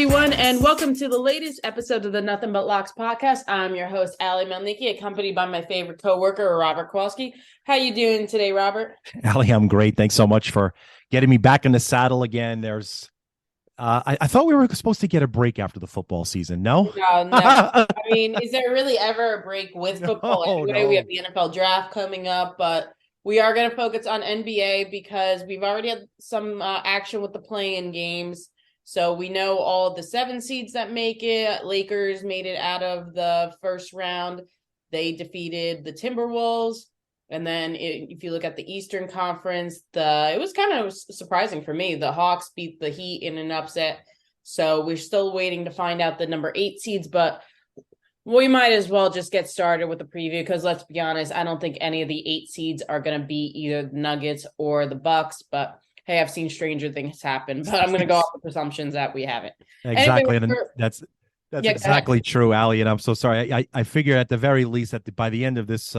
everyone, and welcome to the latest episode of the Nothing But Locks podcast. I'm your host, Ali Melniki, accompanied by my favorite coworker, Robert Kowalski. How you doing today, Robert? Ali, I'm great. Thanks so much for getting me back in the saddle again. I thought we were supposed to get a break after the football season. No, No, never. I mean, is there really ever a break with football no, anyway? We have no. the NFL draft coming up, but we are going to focus on NBA because we've already had some action with the play-in games. So we know all the 7 seeds that make it. Lakers made it out of the first round. They defeated the Timberwolves. And then if you look at the Eastern Conference, it was kind of surprising for me. The Hawks beat the Heat in an upset. So we're still waiting to find out the number 8 seeds, but we might as well just get started with the preview because let's be honest, I don't think any of the 8 seeds are going to be either the Nuggets or the Bucks, but hey, I've seen stranger things happen, but I'm going to go off the presumptions that we haven't. Exactly, Anyway, and that's exactly true, Ali. And I'm so sorry. I figure at the very least that by the end of this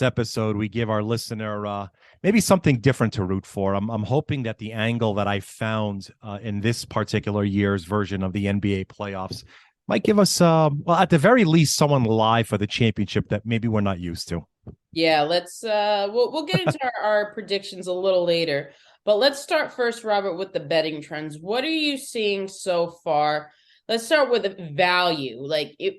episode, we give our listener maybe something different to root for. I'm hoping that the angle that I found in this particular year's version of the NBA playoffs might give us, well, at the very least, someone live for the championship that maybe we're not used to. Yeah, let's we'll get into our predictions a little later. But let's start first, Robert, with the betting trends. What are you seeing so far? Let's start with value.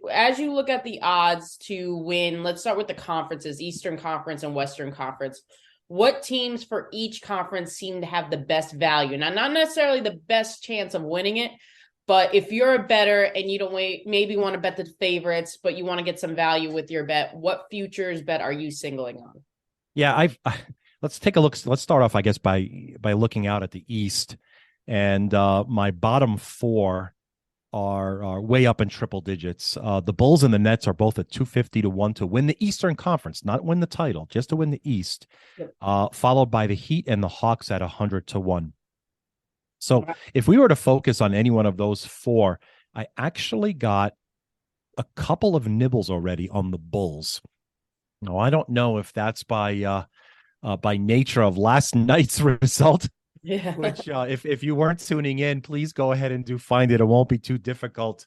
As you look at the odds to win, let's start with the conferences, Eastern Conference and Western Conference. What teams for each conference seem to have the best value? Now, not necessarily the best chance of winning it, but if you're a bettor and you don't maybe want to bet the favorites, but you want to get some value with your bet, what futures bet are you singling on? Yeah, let's take a look. Let's start off, I guess, by looking out at the East, and my bottom 4 are way up in triple digits. The Bulls and the Nets are both at 250 to 1 to win the Eastern Conference, not win the title, just to win the East. Yep. Followed by the Heat and the Hawks at 100 to 1. So if we were to focus on any one of those 4, I actually got a couple of nibbles already on the Bulls. Now, I don't know if that's by nature of last night's result. Yeah. Which, if you weren't tuning in, please go ahead and find it. It won't be too difficult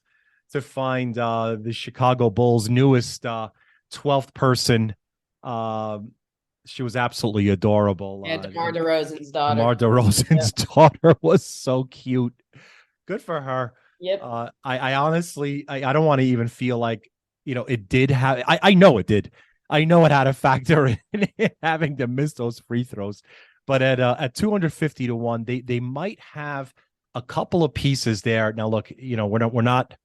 to find the Chicago Bulls' newest 12th person. She was absolutely adorable. Yeah, DeMar DeRozan's daughter. DeMar DeRozan's daughter was so cute. Good for her. Yep. I honestly, I don't want to even feel like, it did have. I know it did. I know it had a factor in having to miss those free throws. But at 250 to 1, they might have a couple of pieces there. Now, look, we're not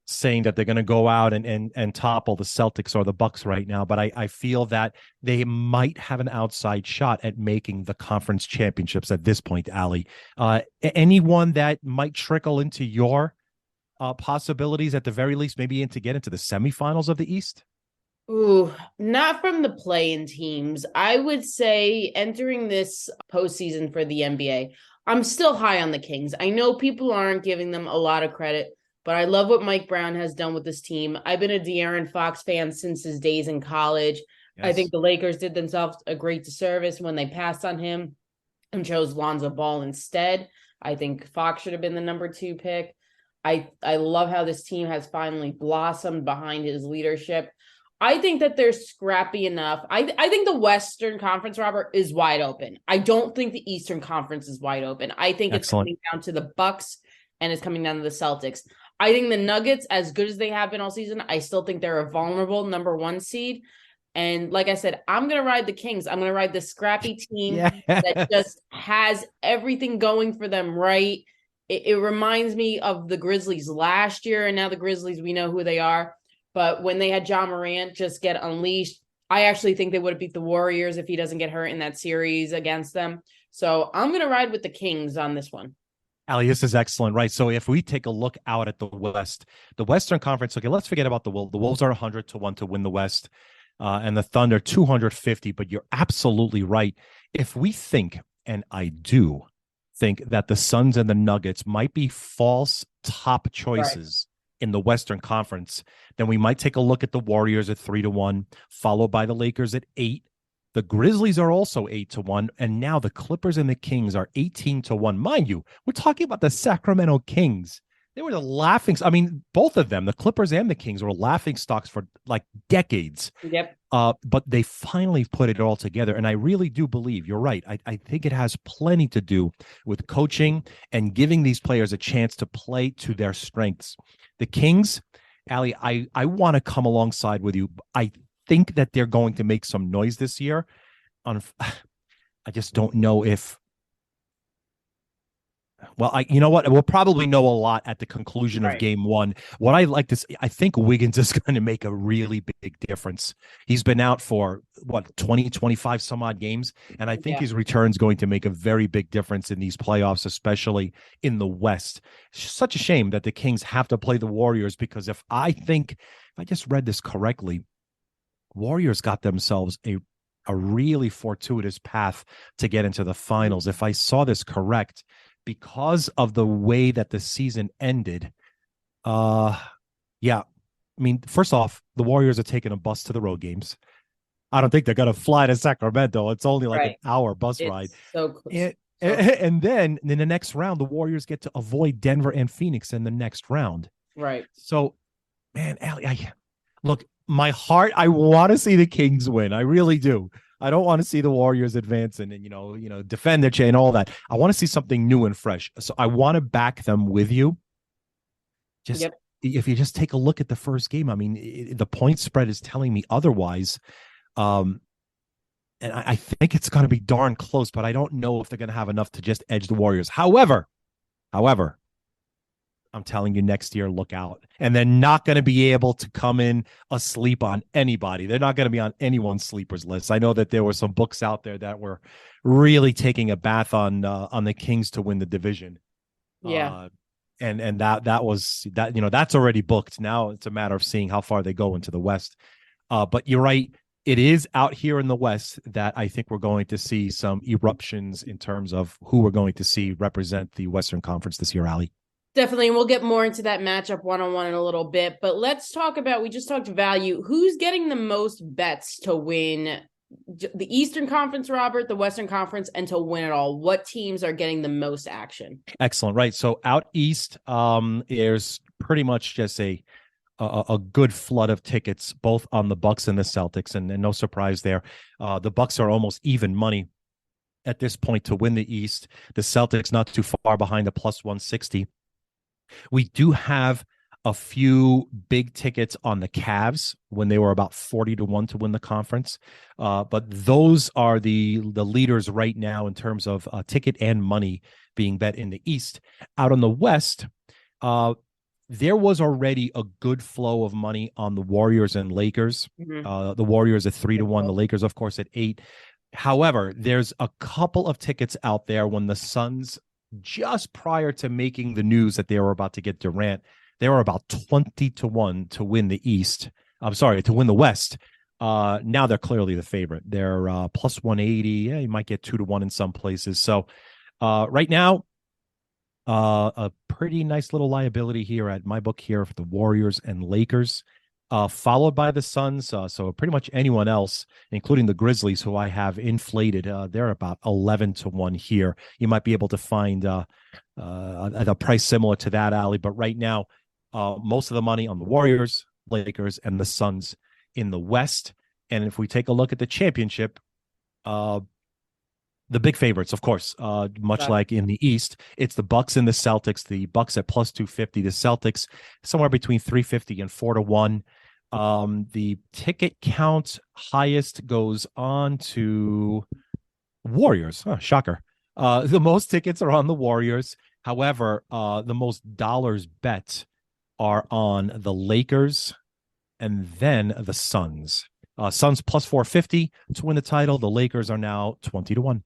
saying that they're going to go out and topple the Celtics or the Bucks right now, but I feel that they might have an outside shot at making the conference championships at this point, Ali. Anyone that might trickle into your possibilities at the very least, maybe to get into the semifinals of the East? Ooh, not from the play-in teams. I would say entering this postseason for the NBA, I'm still high on the Kings. I know people aren't giving them a lot of credit, but I love what Mike Brown has done with this team. I've been a De'Aaron Fox fan since his days in college. Yes. I think the Lakers did themselves a great disservice when they passed on him and chose Lonzo Ball instead. I think Fox should have been the number 2 pick. I love how this team has finally blossomed behind his leadership. I think that they're scrappy enough. I think the Western Conference, Robert, is wide open. I don't think the Eastern Conference is wide open. I think it's coming down to the Bucks and it's coming down to the Celtics. I think the Nuggets, as good as they have been all season, I still think they're a vulnerable number 1 seed. And like I said, I'm going to ride the Kings. I'm going to ride the scrappy team that just has everything going for them, right? It reminds me of the Grizzlies last year, and now the Grizzlies, we know who they are. But when they had John Morant just get unleashed, I actually think they would have beat the Warriors if he doesn't get hurt in that series against them. So I'm going to ride with the Kings on this one. Ali, this is excellent, right? So if we take a look out at the West, the Western Conference, okay, let's forget about the Wolves. The Wolves are 100 to 1 to win the West, and the Thunder 250. But you're absolutely right. If we think, and I do think that the Suns and the Nuggets might be false top choices in the Western Conference, then we might take a look at the Warriors at 3 to 1, followed by the Lakers at 8. The Grizzlies are also 8 to 1, and now the Clippers and the Kings are 18 to 1. Mind you, we're talking about the Sacramento Kings They were the laughing. I mean, both of them, the Clippers and the Kings, were laughing stocks for like decades. Yep. But they finally put it all together. And I really do believe you're right. I think it has plenty to do with coaching and giving these players a chance to play to their strengths. The Kings, Ali, I want to come alongside with you. I think that they're going to make some noise this year. On, I just don't know if. Well, you know what? We'll probably know a lot at the conclusion of Right. game one. What I like to see, I think Wiggins is going to make a really big difference. He's been out for what, 20, 25 some odd games. And I think Yeah. his return is going to make a very big difference in these playoffs, especially in the West. It's such a shame that the Kings have to play the Warriors, because if I just read this correctly, Warriors got themselves a really fortuitous path to get into the finals. If I saw this correct, because of the way that the season ended, yeah. I mean, first off, the Warriors are taking a bus to the road games. I don't think they're gonna fly to Sacramento. It's only like an Right. hour bus ride. It's so close. And, So and then in the next round, the Warriors get to avoid Denver and Phoenix in the next round. right. So, man, Allie, look, my heart, I want to see the Kings win. I really do. I don't want to see the Warriors advance and defend their chain, all that. I want to see something new and fresh. So I want to back them with you. Just Yep. if you just take a look at the first game, I mean, the point spread is telling me otherwise. Um, and I think it's going to be darn close, but I don't know if they're going to have enough to just edge the Warriors. However, I'm telling you, next year, look out. And they're not going to be able to come in asleep on anybody. They're not going to be on anyone's sleepers list. I know that there were some books out there that were really taking a bath on the Kings to win the division. Yeah. And that was that, that's already booked. Now it's a matter of seeing how far they go into the West. But you're right. It is out here in the West that I think we're going to see some eruptions in terms of who we're going to see represent the Western Conference this year, Ali. Definitely. And we'll get more into that matchup one-on-one in a little bit. But let's talk about, we just talked value. Who's getting the most bets to win the Eastern Conference, Robert, the Western Conference, and to win it all? What teams are getting the most action? Excellent. Right. So out east, there's pretty much just a good flood of tickets, both on the Bucks and the Celtics, and no surprise there. The Bucks are almost even money at this point to win the East. The Celtics not too far behind, the plus 160. We do have a few big tickets on the Cavs when they were about 40-1 to win the conference. But those are the leaders right now in terms of ticket and money being bet in the East. Out on the West, there was already a good flow of money on the Warriors and Lakers. Mm-hmm. The Warriors at 3-1, the Lakers, of course, at 8. However, there's a couple of tickets out there when the Suns, just prior to making the news that they were about to get Durant, they were about 20-1 to win the East. I'm sorry, to win the West. Now they're clearly the favorite. They're plus 180. Yeah, you might get 2-1 in some places. So right now, a pretty nice little liability here at my book here for the Warriors and Lakers, followed by the Suns. So pretty much anyone else, including the Grizzlies, who I have inflated, they're about 11-1 here. You might be able to find a price similar to that, Ali. But right now, most of the money on the Warriors, Lakers, and the Suns in the West. And if we take a look at the championship, the big favorites, of course, much like in the East, it's the Bucks and the Celtics. The Bucks at plus 250, the Celtics somewhere between 350 and 4-1. The ticket count highest goes on to Warriors. Oh, shocker. The most tickets are on the Warriors. However, the most dollars bet are on the Lakers and then the Suns. Suns plus 450 to win the title. The Lakers are now 20-1.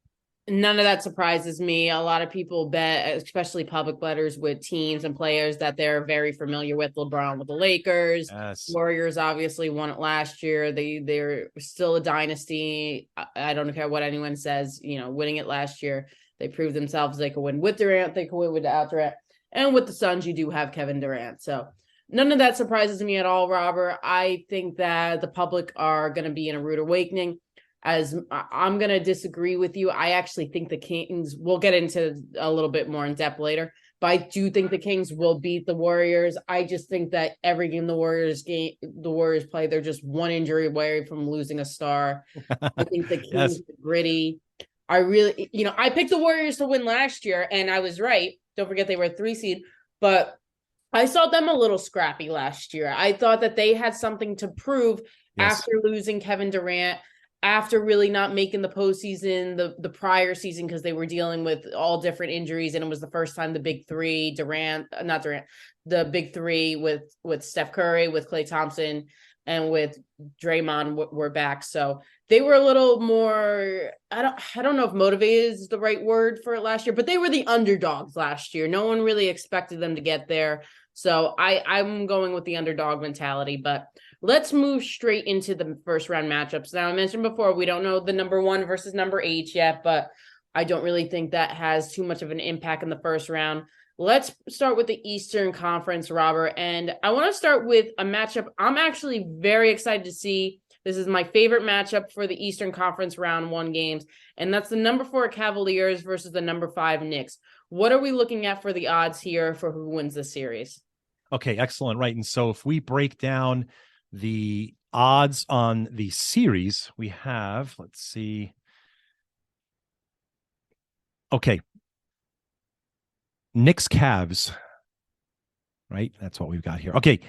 None of that surprises me. A lot of people bet, especially public bettors with teams and players that they're very familiar with. LeBron with the Lakers. Yes. Warriors obviously won it last year. They're still a dynasty. I don't care what anyone says, winning it last year. They proved themselves they could win with Durant, they could win without Durant. And with the Suns, you do have Kevin Durant. So none of that surprises me at all, Robert. I think that the public are going to be in a rude awakening. As I'm going to disagree with you. I actually think the Kings, we'll get into a little bit more in depth later, but I do think the Kings will beat the Warriors. I just think that every game the Warriors play, they're just one injury away from losing a star. I think the Kings Yes. are gritty. I really, I picked the Warriors to win last year, and I was right. Don't forget they were a 3 seed, but I saw them a little scrappy last year. I thought that they had something to prove Yes. after losing Kevin Durant, after really not making the postseason the prior season because they were dealing with all different injuries, and it was the first time the big three, not Durant, the big three with Steph Curry, with Klay Thompson, and with Draymond were back. So they were a little more, I don't know if motivated is the right word for it last year, but they were the underdogs last year. No one really expected them to get there. So I'm going with the underdog mentality, but let's move straight into the first round matchups. Now, I mentioned before, we don't know the number 1 versus number 8 yet, but I don't really think that has too much of an impact in the first round. Let's start with the Eastern Conference, Robert. And I want to start with a matchup I'm actually very excited to see. This is my favorite matchup for the Eastern Conference round 1 games, and that's the number 4 Cavaliers versus the number 5 Knicks. What are we looking at for the odds here for who wins the series? Okay, excellent. Right. And so if we break down the odds on the series, we have, let's see. Okay. Knicks Cavs. Right. That's what we've got here. Okay.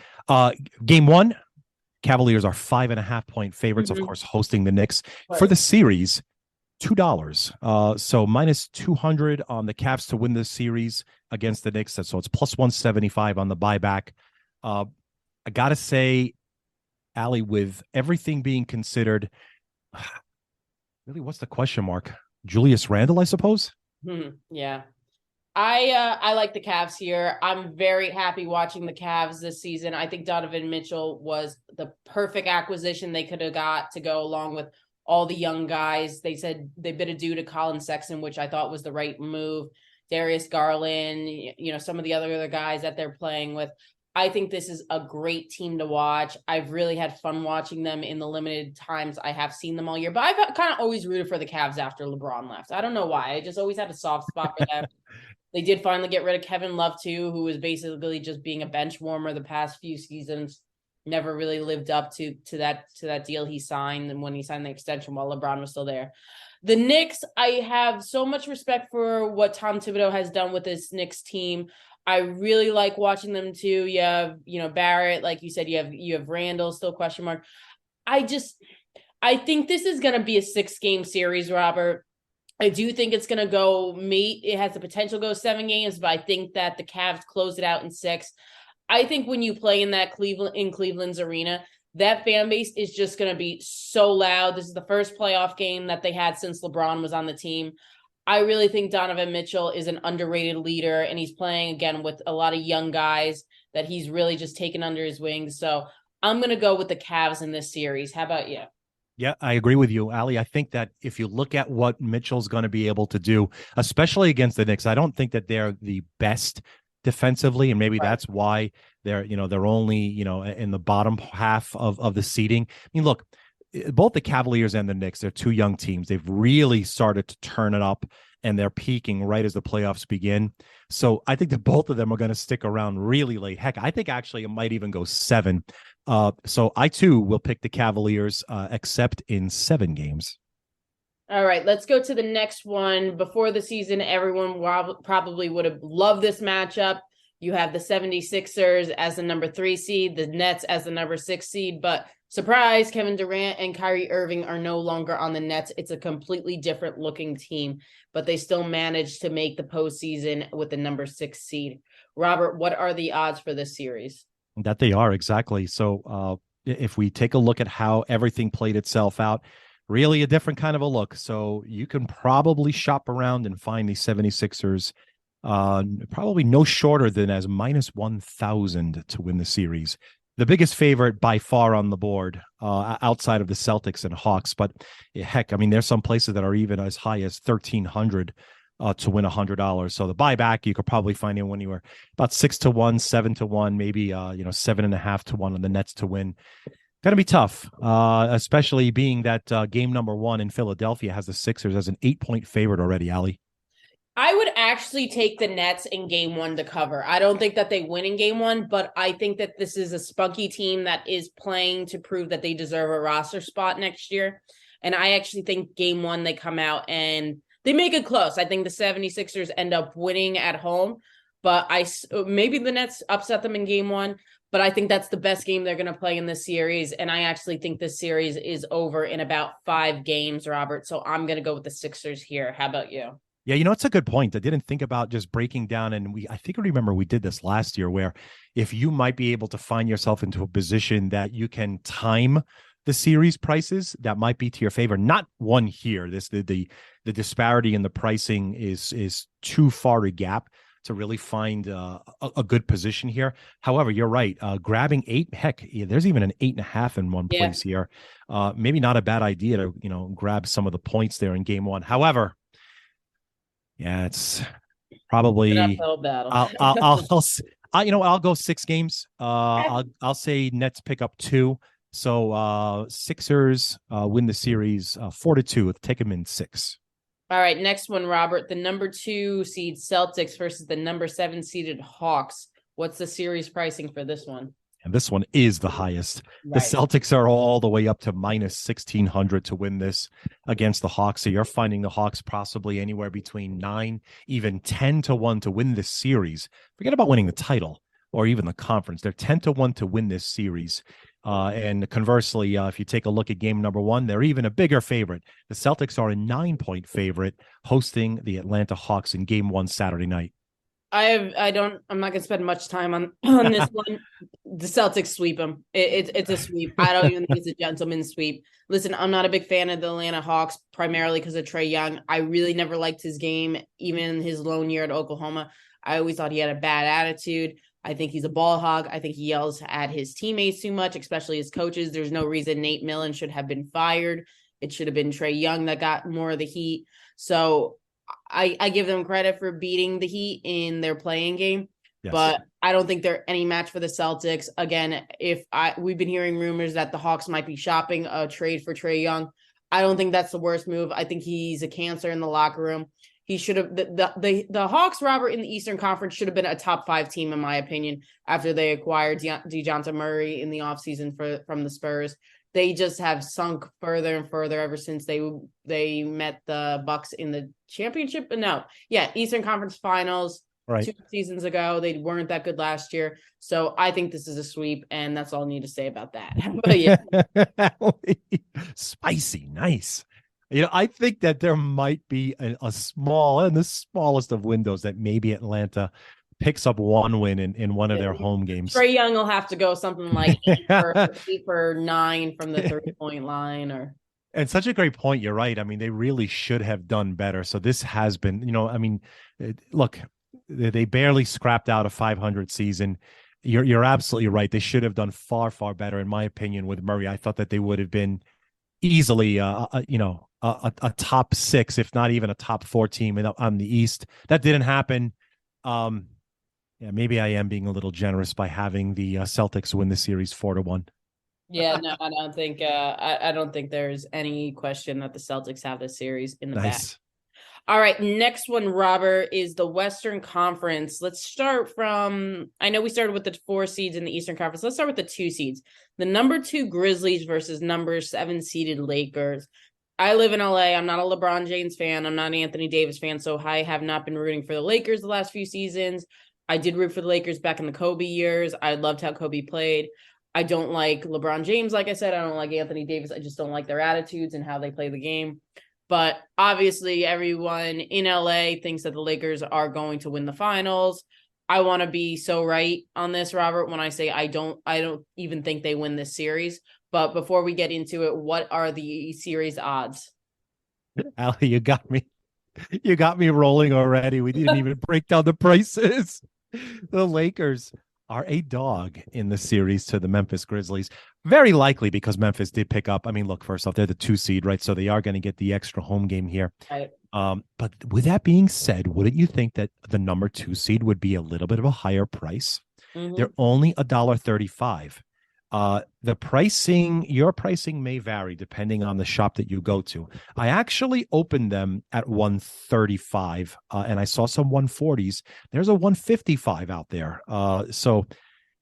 Game 1, Cavaliers are 5.5-point favorites, of course, hosting the Knicks. Right. For the series, $2. So minus 200 on the Cavs to win this series against the Knicks. So it's plus 175 on the buyback. I gotta say, Allie, with everything being considered, really, what's the question mark? Julius Randle, I suppose. Yeah. I like the Cavs here. I'm very happy watching the Cavs this season. I think Donovan Mitchell was the perfect acquisition they could have got to go along with all the young guys. They said they bid adieu to Colin Sexton, which I thought was the right move. Darius Garland, some of the other guys that they're playing with. I think this is a great team to watch. I've really had fun watching them in the limited times I have seen them all year. But I've kind of always rooted for the Cavs after LeBron left. I don't know why. I just always had a soft spot for them. They did finally get rid of Kevin Love too, who was basically just being a bench warmer the past few seasons. Never really lived up to that deal he signed, and when he signed the extension while LeBron was still there. The Knicks, I have so much respect for what Tom Thibodeau has done with this Knicks team. I really like watching them too. You have, Barrett, like you said, you have Randall, still question mark. I think this is going to be a 6-game series, Robert. I do think it's going to go it has the potential to go 7 games, but I think that the Cavs close it out in 6. I think when you play in Cleveland's arena, that fan base is just going to be so loud. This is the first playoff game that they had since LeBron was on the team. I really think Donovan Mitchell is an underrated leader, and he's playing again with a lot of young guys that he's really just taken under his wings. So I'm going to go with the Cavs in this series. How about you? Yeah, I agree with you, Ali. I think that if you look at what Mitchell's going to be able to do, especially against the Knicks, I don't think that they're the best defensively, and maybe that's why they're only, in the bottom half of the seeding. I mean, look, both the Cavaliers and the Knicks, they're two young teams. They've really started to turn it up, and they're peaking right as the playoffs begin. So I think that both of them are going to stick around really late. Heck, I think actually it might even go 7. So I too will pick the Cavaliers, except in 7 games. All right, let's go to the next one. Before the season, everyone probably would have loved this matchup. You have the 76ers as the number 3 seed, the Nets as the number 6 seed, but surprise, Kevin Durant and Kyrie Irving are no longer on the Nets. It's a completely different looking team, but they still managed to make the postseason with the number 6 seed. Robert, what are the odds for this series? That they are, exactly. So if we take a look at how everything played itself out, really a different kind of a look. So you can probably shop around and find the 76ers probably no shorter than as minus 1,000 to win the series. The biggest favorite by far on the board, outside of the Celtics and Hawks. But heck, I mean, there's some places that are even as high as 1,300 to win $100. So the buyback, you could probably find it when you were about 6-1, 7-1, maybe 7.5-1 on the Nets to win. Going to be tough, especially being that game number 1 in Philadelphia has the Sixers as an 8-point favorite already, Ali. I would actually take the Nets in game one to cover. I don't think that they win in game one, but I think that this is a spunky team that is playing to prove that they deserve a roster spot next year. And I actually think game one, they come out and they make it close. I think the 76ers end up winning at home, but maybe the Nets upset them in game one, but I think that's the best game they're going to play in this series. And I actually think this series is over in about 5 games, Robert. So I'm going to go with the Sixers here. How about you? Yeah, it's a good point. I didn't think about just breaking down, and I think I remember we did this last year, where if you might be able to find yourself into a position that you can time the series prices, that might be to your favor. Not one here. The disparity in the pricing is too far a gap to really find a good position here. However, you're right. Grabbing 8, heck, yeah, there's even an 8.5 in one place here. Maybe not a bad idea to grab some of the points there in game one. However, yeah, it's probably An uphill battle. I'll go 6 games. I'll say Nets pick up 2. So Sixers win the series 4-2. Take them in 6. All right, next one, Robert. The number 2 seed Celtics versus the number 7 seeded Hawks. What's the series pricing for this one? And this one is the highest. Right. The Celtics are all the way up to minus 1,600 to win this against the Hawks. So you're finding the Hawks possibly anywhere between 9, even 10-1 to win this series. Forget about winning the title or even the conference. They're 10-1 to win this series. And conversely, if you take a look at game number 1, they're even a bigger favorite. The Celtics are a 9-point favorite hosting the Atlanta Hawks in game 1 Saturday night. I'm not gonna spend much time on this one. The Celtics sweep them. It's a sweep. I don't even think it's a gentleman's sweep. Listen, I'm not a big fan of the Atlanta Hawks, primarily because of Trae Young. I really never liked his game, even his lone year at Oklahoma. I always thought he had a bad attitude. I think he's a ball hog. I think he yells at his teammates too much, especially his coaches. There's no reason Nate Millen should have been fired. It should have been Trae Young that got more of the heat. So I give them credit for beating the Heat in their playing game, yes, but I don't think they're any match for the Celtics. Again, we've been hearing rumors that the Hawks might be shopping a trade for Trae Young. I don't think that's the worst move. I think he's a cancer in the locker room. He should have the Hawks, Robert, in the Eastern Conference should have been a top 5 team, in my opinion, after they acquired DeJounte Murray in the offseason from the Spurs. They just have sunk further and further ever since they met the Bucks in the championship. Eastern Conference Finals, right, 2 seasons ago. They weren't that good last year. So I think this is a sweep, and that's all I need to say about that. But yeah. Spicy, nice. I think that there might be a small, and the smallest of windows, that maybe Atlanta picks up 1 win in one of their home games. Trae Young will have to go something like 8 for 9 from the 3-point line. And such a great point. You're right. I mean, they really should have done better. So this has been, look, they barely scrapped out a 500 season. You're absolutely right. They should have done far, far better, in my opinion, with Murray. I thought that they would have been easily, a top 6, if not even a top 4 team on the East. That didn't happen. Yeah, maybe I am being a little generous by having the Celtics win the series 4-1. Yeah, no, I don't think I don't think there's any question that the Celtics have this series in the back. All right, next one, Robert, is the Western Conference. Let's start from, I know we started with the 4 seeds in the Eastern Conference. Let's start with the 2 seeds. The number 2 Grizzlies versus number 7 seeded Lakers. I live in LA. I'm not a LeBron James fan. I'm not an Anthony Davis fan, so I have not been rooting for the Lakers the last few seasons. I did root for the Lakers back in the Kobe years. I loved how Kobe played. I don't like LeBron James, like I said. I don't like Anthony Davis. I just don't like their attitudes and how they play the game. But obviously, everyone in LA thinks that the Lakers are going to win the finals. I want to be so right on this, Robert, when I say I don't even think they win this series. But before we get into it, what are the series odds? Allie, you got me. You got me rolling already. We didn't even break down the prices. The Lakers are a dog in the series to the Memphis Grizzlies. Very likely because Memphis did pick up. I mean, look, first off, they're the 2 seed, right? So they are going to get the extra home game here. Right. But with that being said, wouldn't you think that the number 2 seed would be a little bit of a higher price? Mm-hmm. They're only $1.35. The pricing, your pricing may vary depending on the shop that you go to. I actually opened them at 135, and I saw some 140s. There's a 155 out there. So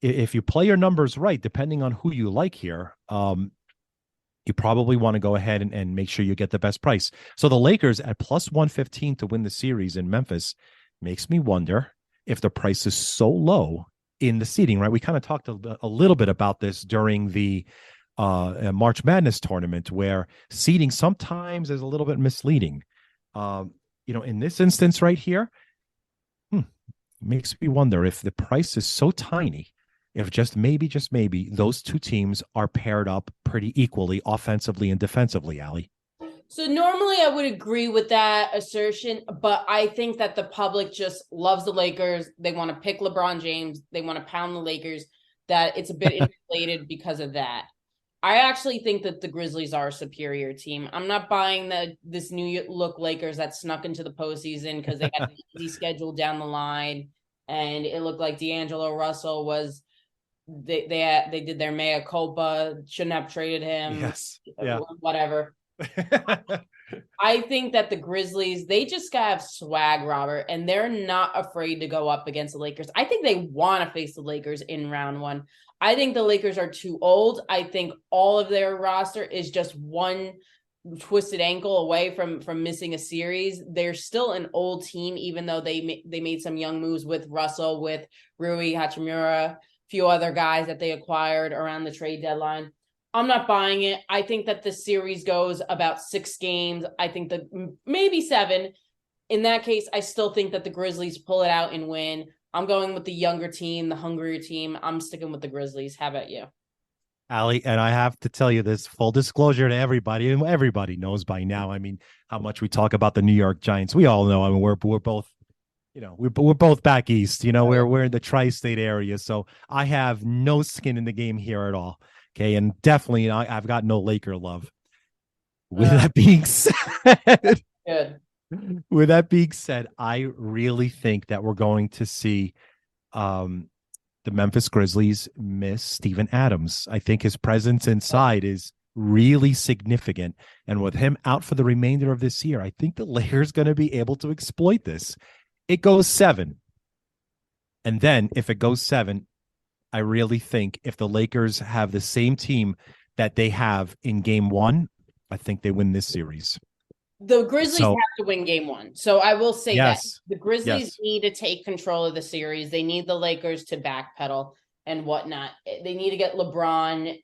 if you play your numbers right, depending on who you like here, you probably want to go ahead and make sure you get the best price. So the Lakers at plus 115 to win the series in Memphis makes me wonder if the price is so low in the seating, right? We kind of talked a little bit about this during the March Madness tournament, where seating sometimes is a little bit misleading. In this instance right here, makes me wonder if the price is so tiny, if just maybe, those two teams are paired up pretty equally offensively and defensively, Allie. So normally I would agree with that assertion, but I think that the public just loves the Lakers. They want to pick LeBron James. They want to pound the Lakers, that it's a bit inflated because of that. I actually think that the Grizzlies are a superior team. I'm not buying this new look Lakers that snuck into the postseason because they had an easy schedule down the line, and it looked like D'Angelo Russell was they did their mea culpa, shouldn't have traded him. Yes. Yeah. Whatever. I think that the Grizzlies, they just gotta have swag, Robert, and they're not afraid to go up against the Lakers. I think they want to face the Lakers in round one. I think the Lakers are too old. I think all of their roster is just one twisted ankle away from missing a series. They're still an old team, even though they made some young moves with Russell, with Rui Hachimura, a few other guys that they acquired around the trade deadline. I'm not buying it. I think that the series goes about 6 games. I think that maybe 7. In that case, I still think that the Grizzlies pull it out and win. I'm going with the younger team, the hungrier team. I'm sticking with the Grizzlies. How about you? Allie, and I have to tell you this, full disclosure to everybody, and everybody knows by now. I mean, how much we talk about the New York Giants. We all know. I mean, we're both, we're both back east. We're in the tri-state area, so I have no skin in the game here at all. Okay, and definitely I've got no Laker love. With that being said, good. With that being said, I really think that we're going to see the Memphis Grizzlies miss Steven Adams. I think his presence inside is really significant. And with him out for the remainder of this year, I think the Lakers going to be able to exploit this. It goes 7. And then if it goes 7, I really think if the Lakers have the same team that they have in game 1, I think they win this series. The Grizzlies have to win game 1. So I will say that the Grizzlies need to take control of the series. They need the Lakers to backpedal and whatnot. They need to get LeBron.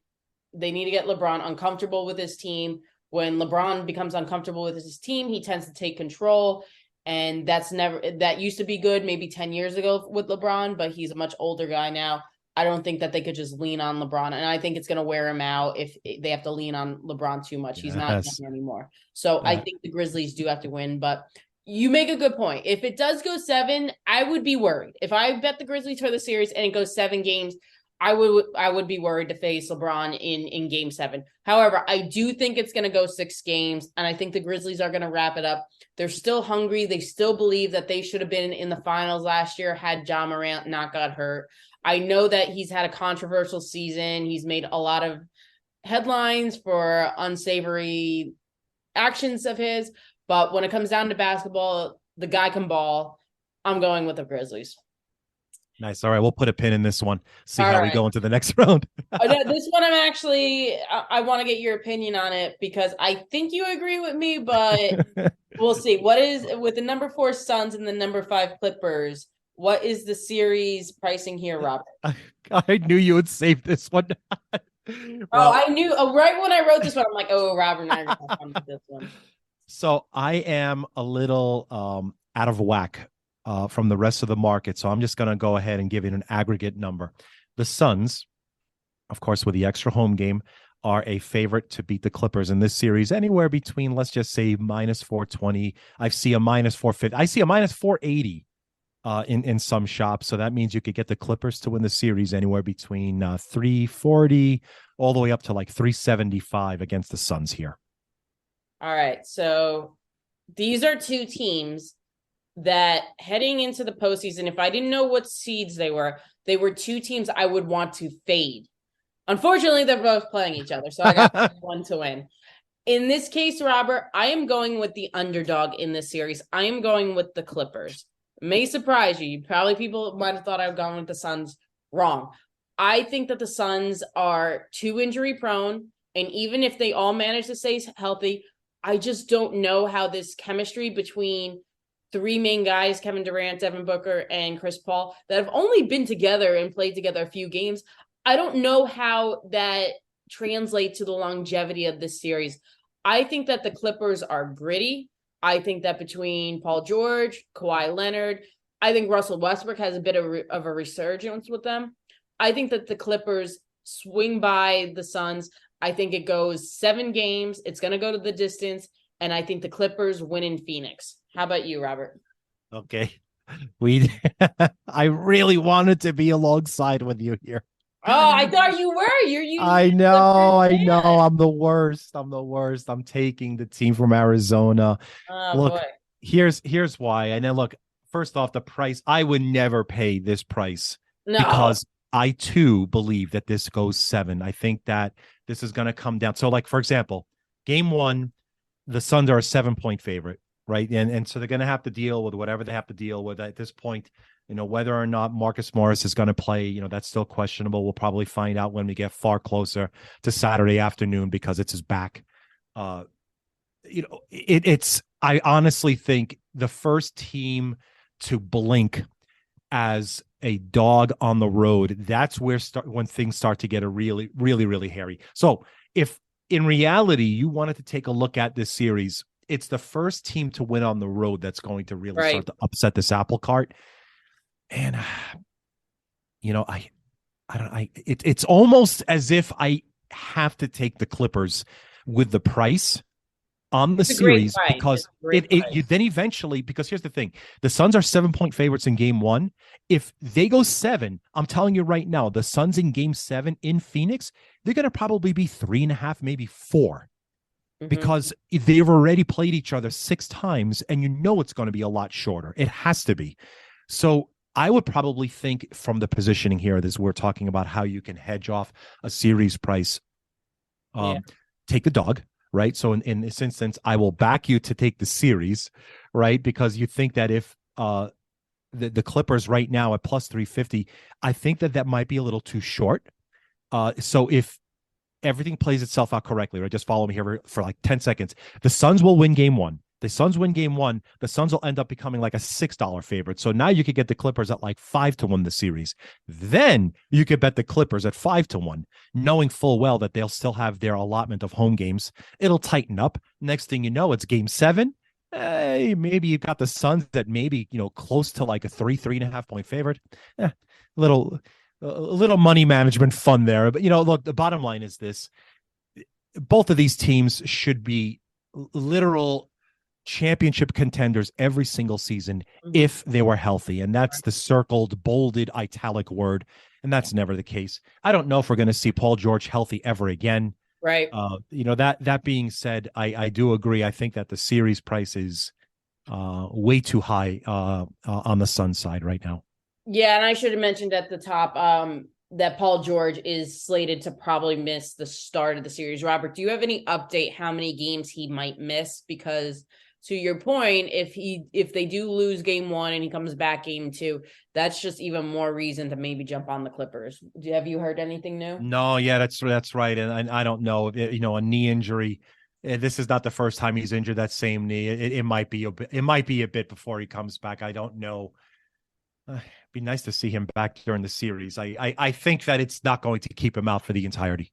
They need to get LeBron uncomfortable with his team. When LeBron becomes uncomfortable with his team, he tends to take control. And that used to be good maybe 10 years ago with LeBron, but he's a much older guy now. I don't think that they could just lean on LeBron. And I think it's going to wear him out if they have to lean on LeBron too much. He's not young anymore. So I think the Grizzlies do have to win. But you make a good point. If it does go 7, I would be worried. If I bet the Grizzlies for the series and it goes 7 games, I would be worried to face LeBron in game 7. However, I do think it's going to go 6 games. And I think the Grizzlies are going to wrap it up. They're still hungry. They still believe that they should have been in the finals last year had Ja Morant not got hurt. I know that he's had a controversial season. He's made a lot of headlines for unsavory actions of his. But when it comes down to basketball, the guy can ball. I'm going with the Grizzlies. Nice. All right. We'll put a pin in this one. See how we go into the next round. This one, I want to get your opinion on it because I think you agree with me, but we'll see. What is with the number 4 Suns and the number 5 Clippers? What is the series pricing here, Robert? I knew you would save this one. I knew right when I wrote this one, I'm like, Robert and I are going to this one. So I am a little out of whack from the rest of the market. So I'm just going to go ahead and give it an aggregate number. The Suns, of course, with the extra home game, are a favorite to beat the Clippers in this series, anywhere between, let's just say, minus 420. I see a minus 450. I see a minus 480 in some shops. So that means you could get the Clippers to win the series anywhere between 340 all the way up to like 375 against the Suns here. All right. So these are 2 teams that heading into the postseason, if I didn't know what seeds they were 2 teams I would want to fade. Unfortunately, they're both playing each other, so I got one to win. In this case, Robert, I am going with the underdog in this series. I am going with the Clippers. It may surprise you. Probably people might have thought I was going with the Suns. Wrong. I think that the Suns are too injury prone. And even if they all manage to stay healthy, I just don't know how this chemistry between three main guys, Kevin Durant, Devin Booker, and Chris Paul, that have only been together and played together a few games. I don't know how that translates to the longevity of this series. I think that the Clippers are gritty. I think that between Paul George, Kawhi Leonard, I think Russell Westbrook has a bit of a resurgence with them. I think that the Clippers swing by the Suns. I think it goes 7 games. It's going to go to the distance. And I think the Clippers win in Phoenix. How about you, Robert? Okay. We I really wanted to be alongside with you here. Oh, I thought you were. You're I usually a know, Clippers I know. fan. I'm the worst. I'm the worst. I'm taking the team from Arizona. Oh boy. Look, here's why. And then look, first off, the price. I would never pay this price No. because I too believe that this goes 7. I think that this is going to come down. So, like for example, game 1, the Suns are a 7-point favorite, right? And so they're going to have to deal with whatever they have to deal with at this point. Whether or not Marcus Morris is going to play, that's still questionable. We'll probably find out when we get far closer to Saturday afternoon because it's his back. I honestly think the first team to blink as a dog on the road, that's when things start to get a really, really, really hairy. So if in reality you wanted to take a look at this series, it's the first team to win on the road that's going to really start to upset this apple cart. And it's almost as if I have to take the Clippers with the price on the It's a great series price. because you then eventually, because here's the thing, the Suns are 7-point favorites in game 1. If they go 7, I'm telling you right now, the Suns in game 7 in Phoenix, they're going to probably be 3.5, maybe 4. Because they've already played each other 6 times and it's going to be a lot shorter. It has to be. So I would probably think from the positioning here, we're talking about how you can hedge off a series price. Take the dog, right? So in this instance, I will back you to take the series, right? Because you think that if the Clippers right now at plus 350, I think that might be a little too short. So if everything plays itself out correctly, right? Just follow me here for like 10 seconds. The Suns will win game 1. The Suns win game 1. The Suns will end up becoming like a $6 favorite. So now you could get the Clippers at like 5 to 1 the series. Then you could bet the Clippers at 5 to 1, knowing full well that they'll still have their allotment of home games. It'll tighten up. Next thing you know, it's game 7. Hey, maybe you got the Suns that maybe, close to like a 3.5 point favorite. Little a little money management fun there. But, look, the bottom line is this. Both of these teams should be literal championship contenders every single season if they were healthy. And that's the circled, bolded, italic word. And that's never the case. I don't know if we're going to see Paul George healthy ever again. Right. That being said, I do agree. I think that the series price is way too high on the Sun side right now. Yeah, and I should have mentioned at the top that Paul George is slated to probably miss the start of the series. Robert, do you have any update how many games he might miss? Because to your point, if they do lose game 1 and he comes back game 2, that's just even more reason to maybe jump on the Clippers. Have you heard anything new? No, yeah, that's right. And I don't know, a knee injury. This is not the first time he's injured that same knee. It might be a bit before he comes back. I don't know. It'd be nice to see him back during the series. I think that it's not going to keep him out for the entirety.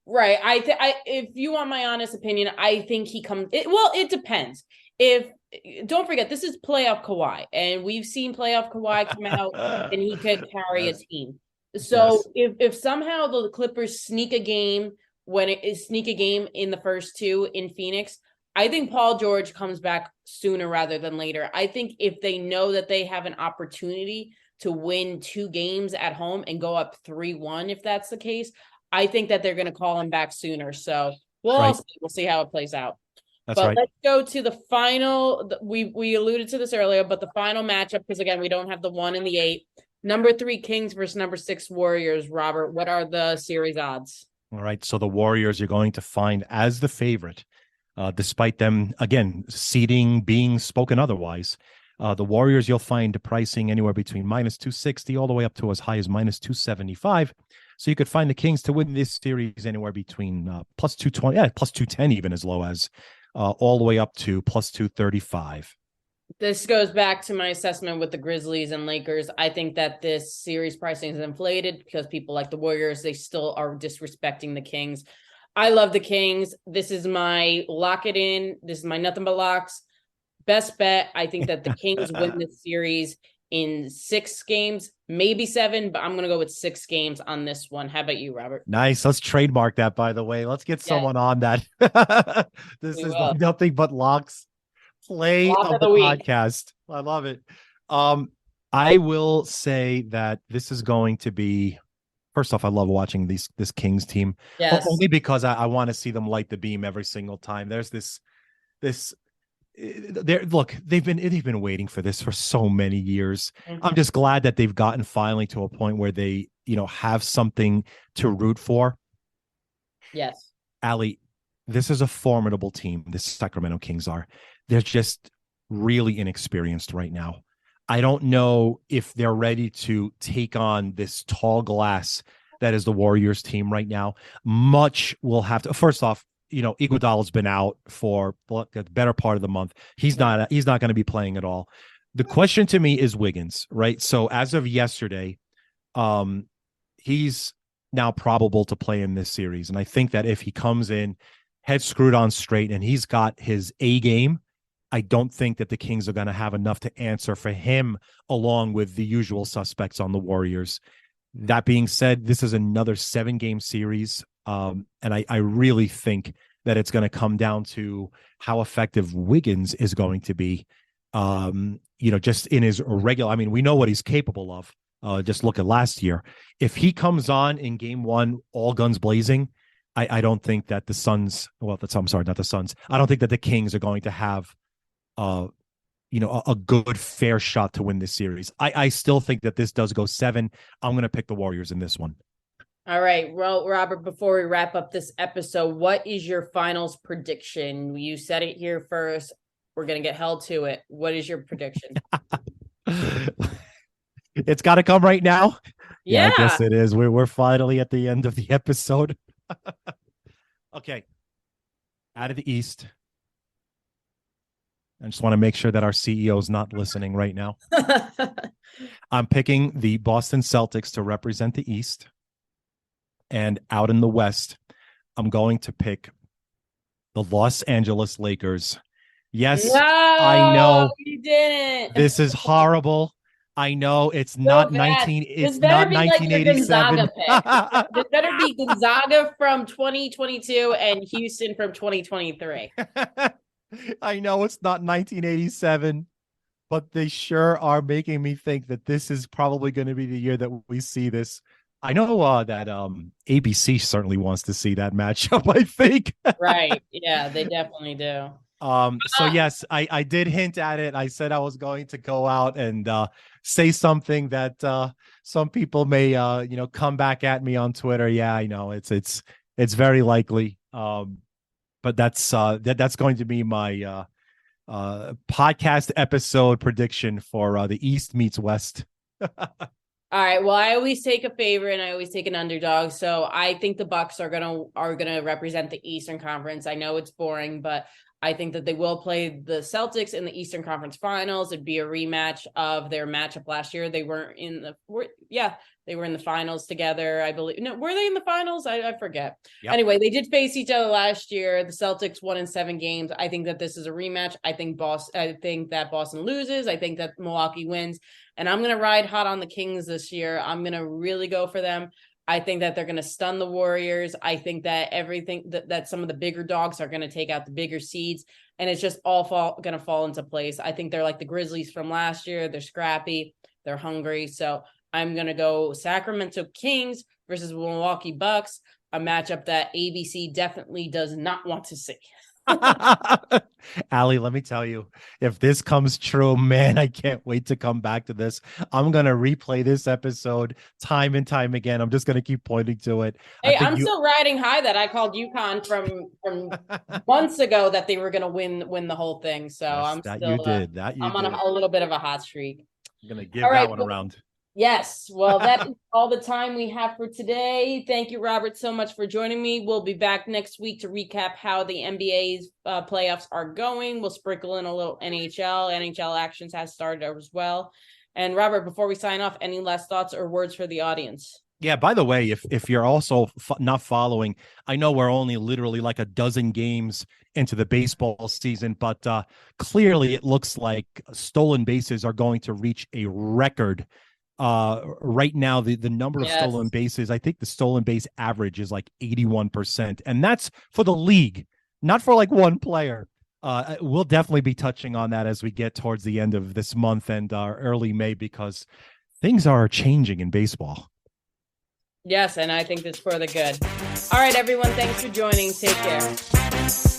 Right. If you want my honest opinion, I think he comes. It depends. If don't forget, this is playoff Kawhi, and we've seen playoff Kawhi come out and he could carry a team. So if somehow the Clippers sneak a game in the first 2 in Phoenix, I think Paul George comes back sooner rather than later. I think if they know that they have an opportunity to win 2 games at home and go up 3-1, if that's the case, I think that they're going to call him back sooner. So we'll see how it plays out. That's right. Let's go to the final. We alluded to this earlier, but the final matchup, because again, we don't have the 1 and the 8. Number 3 Kings versus number 6 Warriors. Robert, what are the series odds? All right. So the Warriors you're going to find as the favorite, despite them, again, seeding being spoken otherwise. The Warriors you'll find pricing anywhere between minus 260 all the way up to as high as minus 275. So you could find the Kings to win this series anywhere between plus 220, plus 210, even as low as all the way up to plus 235. This goes back to my assessment with the Grizzlies and Lakers. I think that this series pricing is inflated because people like the Warriors, they still are disrespecting the Kings. I love the Kings. This is my lock it in. This is my nothing but locks. Best bet. I think that the Kings win this series in 6 games, maybe 7, but I'm going to go with 6 games on this one. How about you, Robert? Nice. Let's trademark that, by the way. Let's get someone on that. This We is the will. nothing but locks play Lock of of the the week. podcast. I love it. I will say that this is going to be, first off, I love watching this Kings team. Yes. Only because I want to see them light the beam every single time. There's this there, look, they've been waiting for this for so many years. I'm just glad that they've gotten finally to a point where they, have something to root for. Yes. Allie, this is a formidable team. The Sacramento Kings are. They're just really inexperienced right now. I don't know if they're ready to take on this tall glass that is the Warriors team right now. Much will have to, first off, Iguodala's been out for the better part of the month. He's not going to be playing at all. The question to me is Wiggins, right? So as of yesterday, he's now probable to play in this series. And I think that if he comes in head screwed on straight and he's got his A game, I don't think that the Kings are going to have enough to answer for him along with the usual suspects on the Warriors. That being said, this is another 7-game series. And I really think that it's going to come down to how effective Wiggins is going to be, just in his regular. I mean, we know what he's capable of. Just look at last year. If he comes on in game 1, all guns blazing, I don't think that the Suns, I'm sorry, not the Suns. I don't think that the Kings are going to have, a good fair shot to win this series. I still think that this does go 7. I'm going to pick the Warriors in this one. All right. Well, Robert, before we wrap up this episode, what is your finals prediction? You said it here first. We're going to get held to it. What is your prediction? It's got to come right now. Yeah. I guess it is. We're finally at the end of the episode. Okay. Out of the East. I just want to make sure that our CEO is not listening right now. I'm picking the Boston Celtics to represent the East. And out in the West, I'm going to pick the Los Angeles Lakers. Yes, No, I know you didn't. this is horrible. I know it's not So bad. 19. It's This better not be like your 1987. Gonzaga pick. This better be Gonzaga from 2022 and Houston from 2023. I know it's not 1987, but they sure are making me think that this is probably going to be the year that we see this. I know that ABC certainly wants to see that matchup, I think. Right. Yeah, they definitely do. So yes, I did hint at it. I said I was going to go out and say something that some people may come back at me on Twitter. Yeah, I know it's very likely. But that's going to be my podcast episode prediction for the East meets West. All right. Well, I always take a favorite and I always take an underdog. So I think the Bucks are gonna represent the Eastern Conference. I know it's boring, but I think that they will play the Celtics in the Eastern Conference Finals. It'd be a rematch of their matchup last year. They weren't in the they were in the finals together, I believe. No, were they in the finals? I forget. Yep. Anyway, they did face each other last year. The Celtics won in 7 games. I think that this is a rematch. I think that Boston loses. I think that Milwaukee wins. And I'm going to ride hot on the Kings this year. I'm going to really go for them. I think that they're going to stun the Warriors. I think that that some of the bigger dogs are going to take out the bigger seeds. And it's just all going to fall into place. I think they're like the Grizzlies from last year. They're scrappy. They're hungry. So I'm going to go Sacramento Kings versus Milwaukee Bucks, a matchup that ABC definitely does not want to see. Allie, let me tell you, if this comes true, man, I can't wait to come back to this. I'm going to replay this episode time and time again. I'm just going to keep pointing to it. I Hey, think I'm you. still riding high that I called UConn from months ago that they were going to win the whole thing. So Yes, I'm that you still did. That you I'm on did. a little bit of a hot streak. I'm going to All give right. that one Well, around. yes. Well, that is all the time we have for today. Thank you, Robert, so much for joining me. We'll be back next week to recap how the NBA's playoffs are going. We'll sprinkle in a little NHL. NHL actions has started as well. And Robert, before we sign off, any last thoughts or words for the audience? Yeah, by the way, if you're also not following, I know we're only literally like a dozen games into the baseball season, but clearly it looks like stolen bases are going to reach a record. Right now, the number of stolen Yes. bases, I think the stolen base average is like 81%, and that's for the league, not for like one player. We'll definitely be touching on that as we get towards the end of this month and early May, because things are changing in baseball. Yes, and I think this for the good. All right, everyone. Thanks for joining. Take care.